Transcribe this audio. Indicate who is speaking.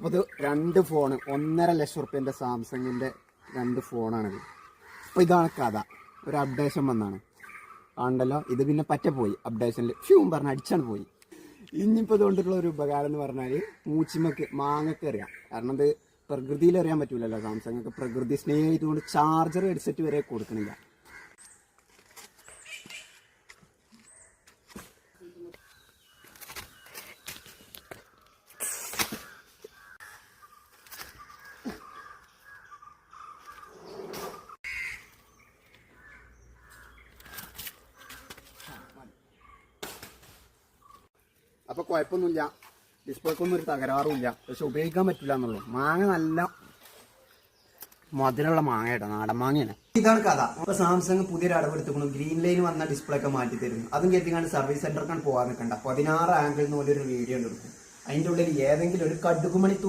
Speaker 1: അപ്പോൾ ഇത് 2 ഫോണ് 1.5 ലക്ഷം റുപ്യൻ്റെ സാംസങ്ങിൻ്റെ 2 ഫോണാണിത്. അപ്പോൾ ഇതാണ് കഥ. ഒരു അപ്ഡേഷൻ വന്നാണ് ആണ്ടല്ലോ. ഇത് പിന്നെ പോയി അപ്ഡേഷനിൽ പറഞ്ഞ് അടിച്ചാണ് പോയി. ഇനിയിപ്പോൾ ഇതുകൊണ്ടുള്ള ഒരു ഉപകാരം എന്ന് പറഞ്ഞാൽ മൂച്ചിമക്ക് മാങ്ങക്ക് അറിയാം. കാരണം ഇത് പ്രകൃതിയിൽ അറിയാൻ പറ്റൂലല്ലോ. സാംസങ് ഒക്കെ പ്രകൃതി സ്നേഹിതുകൊണ്ട് ചാർജർ ഹെഡ്സെറ്റ് വരെ കൊടുക്കണില്ല. അപ്പോൾ കുഴപ്പമൊന്നുമില്ല, ഡിസ്പ്ലേക്കൊന്നും ഒരു തകരാറുമില്ല. പക്ഷെ ഉപയോഗിക്കാൻ പറ്റില്ല എന്നുള്ളൂ. മാങ്ങ നല്ല മധുരമുള്ള മാങ്ങയാട്ടോ, നാടൻ മാങ്ങയാണ്. ഇതാണ് കഥ. അപ്പോൾ സാംസങ് പുതിയൊരു അടവെടുത്തുകൊണ്ട് ഗ്രീൻ ലൈൻ വന്ന ഡിസ്പ്ലേ ഒക്കെ മാറ്റി തരുന്നു. അതും കരുതിക്കാണ്ട് സർവീസ് സെന്ററിലാണ് പോകാൻ നിൽക്കണ്ട. 16 ആംഗിളിൽ നിന്ന് ഒരു വീഡിയോ എടുക്കും. അതിൻ്റെ ഉള്ളിൽ ഏതെങ്കിലും ഒരു കടുകുമണി